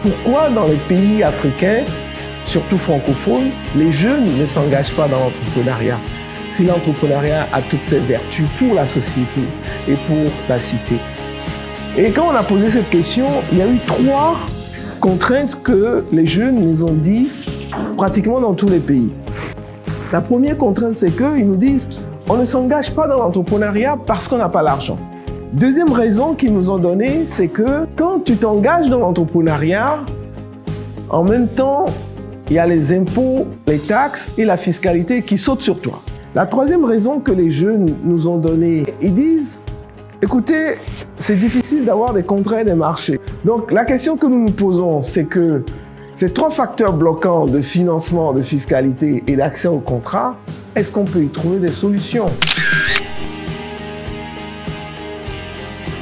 Pourquoi dans les pays africains, surtout francophones, les jeunes ne s'engagent pas dans l'entrepreneuriat? Si l'entrepreneuriat a toutes ses vertus pour la société et pour la cité. Et quand on a posé cette question, il y a eu 3 contraintes que les jeunes nous ont dit pratiquement dans tous les pays. La première contrainte, c'est qu'ils nous disent on ne s'engage pas dans l'entrepreneuriat parce qu'on n'a pas l'argent. Deuxième raison qu'ils nous ont donnée, c'est que quand tu t'engages dans l'entrepreneuriat, en même temps, il y a les impôts, les taxes et la fiscalité qui sautent sur toi. La troisième raison que les jeunes nous ont donnée, ils disent écoutez, c'est difficile d'avoir des contrats et des marchés. Donc la question que nous nous posons, c'est que ces 3 facteurs bloquants de financement, de fiscalité et d'accès au contrat, est-ce qu'on peut y trouver des solutions?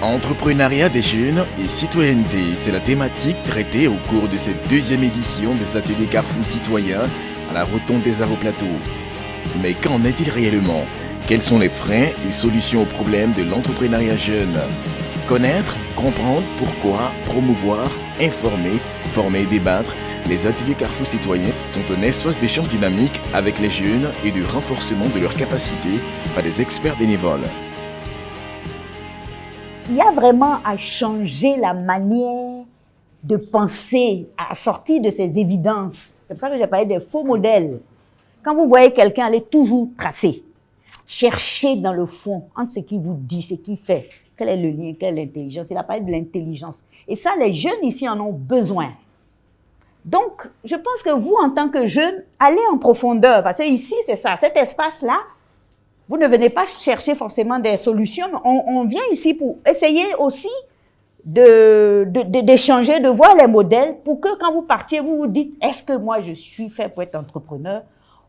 Entrepreneuriat des jeunes et citoyenneté, c'est la thématique traitée au cours de cette 2e édition des ateliers Carrefour Citoyen à la Rotonde des Arts au Plateau. Mais qu'en est-il réellement? Quels sont les freins et solutions aux problèmes de l'entrepreneuriat jeune? Connaître, comprendre, pourquoi, promouvoir, informer, former et débattre, les ateliers Carrefour Citoyen sont un espace d'échange dynamique avec les jeunes et de renforcement de leurs capacités par des experts bénévoles. Il y a vraiment à changer la manière de penser, à sortir de ces évidences. C'est pour ça que j'ai parlé des faux modèles. Quand vous voyez quelqu'un, allez toujours tracer. Cherchez dans le fond, entre ce qu'il vous dit, ce qu'il fait. Quel est le lien, quelle est l'intelligence? Il a parlé de l'intelligence. Et ça, les jeunes ici en ont besoin. Donc, je pense que vous, en tant que jeunes, allez en profondeur. Parce que ici, c'est ça, cet espace-là, vous ne venez pas chercher forcément des solutions. On vient ici pour essayer aussi d'échanger, de voir les modèles pour que quand vous partiez, vous vous dites, est-ce que moi je suis fait pour être entrepreneur?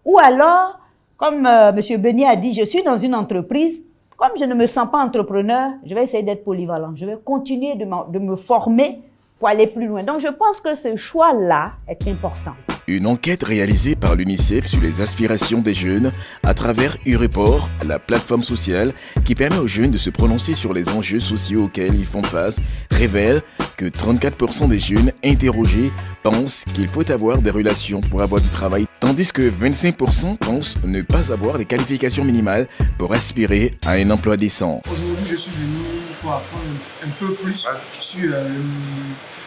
Ou alors, comme M. Beignet a dit, je suis dans une entreprise, comme je ne me sens pas entrepreneur, je vais essayer d'être polyvalent. Je vais continuer de me former pour aller plus loin. Donc je pense que ce choix-là est important. Une enquête réalisée par l'UNICEF sur les aspirations des jeunes à travers U-Report, la plateforme sociale qui permet aux jeunes de se prononcer sur les enjeux sociaux auxquels ils font face, révèle que 34% des jeunes interrogés pensent qu'il faut avoir des relations pour avoir du travail, tandis que 25% pensent ne pas avoir des qualifications minimales pour aspirer à un emploi décent. Aujourd'hui, je suis venu pour apprendre un peu plus sur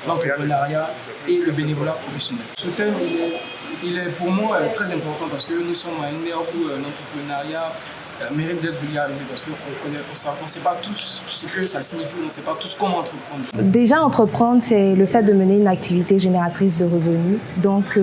l'entrepreneuriat et le bénévolat professionnel. Ce thème, il est pour moi très important parce que nous sommes à une ère où l'entrepreneuriat mérite d'être vulgarisé parce qu'on ne sait pas tous ce que ça signifie, on ne sait pas tous comment entreprendre. Déjà, entreprendre, c'est le fait de mener une activité génératrice de revenus, donc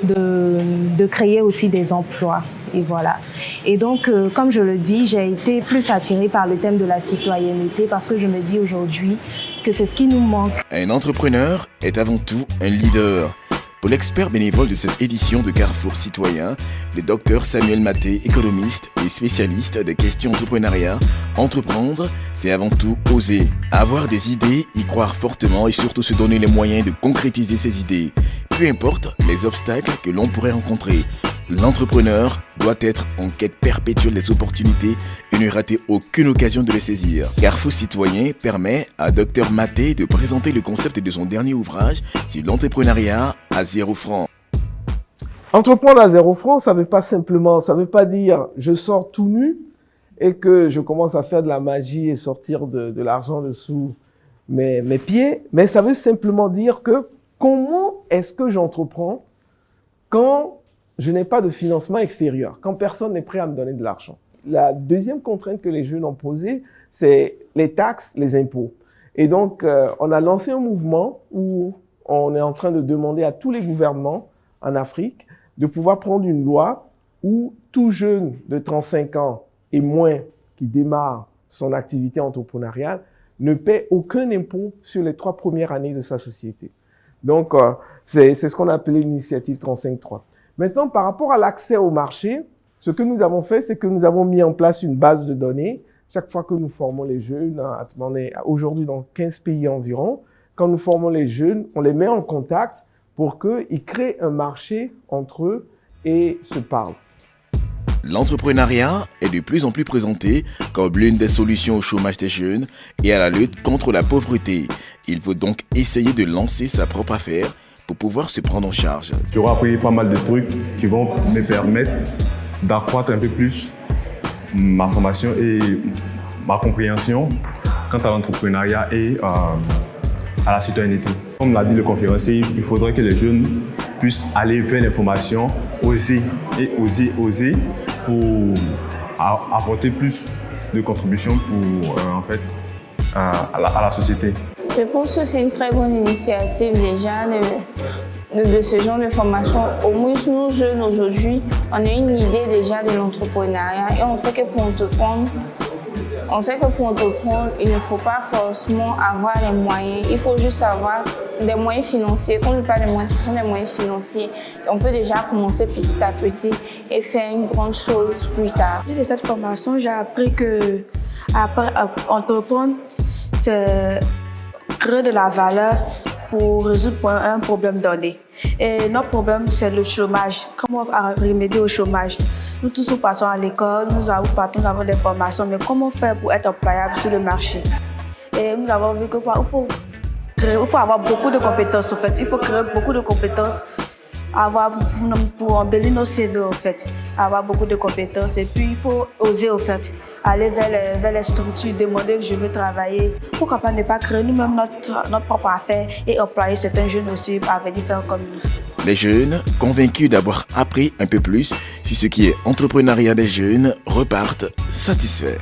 de créer aussi des emplois. Et voilà. Et donc, comme je le dis, j'ai été plus attirée par le thème de la citoyenneté parce que je me dis aujourd'hui que c'est ce qui nous manque. Un entrepreneur est avant tout un leader. Pour l'expert bénévole de cette édition de Carrefour Citoyen, le docteur Samuel Maté, économiste et spécialiste des questions entrepreneuriat, entreprendre, c'est avant tout oser. Avoir des idées, y croire fortement et surtout se donner les moyens de concrétiser ces idées. Peu importe les obstacles que l'on pourrait rencontrer. L'entrepreneur doit être en quête perpétuelle des opportunités et ne rater aucune occasion de les saisir. Carrefour Citoyen permet à Dr Maté de présenter le concept de son dernier ouvrage sur l'entrepreneuriat à 0 francs. Entreprendre à 0 francs, ça veut pas dire je sors tout nu et que je commence à faire de la magie et sortir de l'argent dessous mes pieds, mais ça veut simplement dire que comment est-ce que j'entreprends quand je n'ai pas de financement extérieur, quand personne n'est prêt à me donner de l'argent. La deuxième contrainte que les jeunes ont posée, c'est les taxes, les impôts. Et donc, on a lancé un mouvement où on est en train de demander à tous les gouvernements en Afrique de pouvoir prendre une loi où tout jeune de 35 ans et moins qui démarre son activité entrepreneuriale ne paie aucun impôt sur les 3 premières années de sa société. Donc, c'est ce qu'on a appelé l'initiative 35.3. Maintenant, par rapport à l'accès au marché, ce que nous avons fait, c'est que nous avons mis en place une base de données. Chaque fois que nous formons les jeunes, on est aujourd'hui dans 15 pays environ, quand nous formons les jeunes, on les met en contact pour qu'ils créent un marché entre eux et se parlent. L'entrepreneuriat est de plus en plus présenté comme l'une des solutions au chômage des jeunes et à la lutte contre la pauvreté. Il faut donc essayer de lancer sa propre affaire pour pouvoir se prendre en charge. J'aurai appris pas mal de trucs qui vont me permettre d'accroître un peu plus ma formation et ma compréhension quant à l'entrepreneuriat et à la citoyenneté. Comme l'a dit le conférencier, il faudrait que les jeunes puissent aller vers l'information, oser pour apporter plus de contributions pour à la société. Je pense que c'est une très bonne initiative déjà de ce genre de formation. Au moins nous jeunes aujourd'hui, on a une idée déjà de l'entrepreneuriat et on sait que pour entreprendre, il ne faut pas forcément avoir les moyens. Il faut juste avoir des moyens financiers. Quand je parle de moyens, ce sont des moyens financiers. On peut déjà commencer petit à petit et faire une grande chose plus tard. De cette formation, j'ai appris que entreprendre, c'est créer de la valeur pour résoudre un problème donné. Et notre problème, c'est le chômage. Comment remédier au chômage? Nous tous, nous partons à l'école, nous avons des formations, mais comment faire pour être employable sur le marché? Et nous avons vu qu'il faut avoir beaucoup de compétences, en fait. Il faut créer beaucoup de compétences pour embellir nos CV, en fait. Avoir beaucoup de compétences. Et puis, il faut oser, en fait, aller vers les structures, demander que je veux travailler. Pourquoi pas ne pas créer nous-mêmes notre propre affaire et employer certains jeunes aussi à venir faire comme nous. Les jeunes, convaincus d'avoir appris un peu plus sur ce qui est entrepreneuriat des jeunes, repartent satisfaits.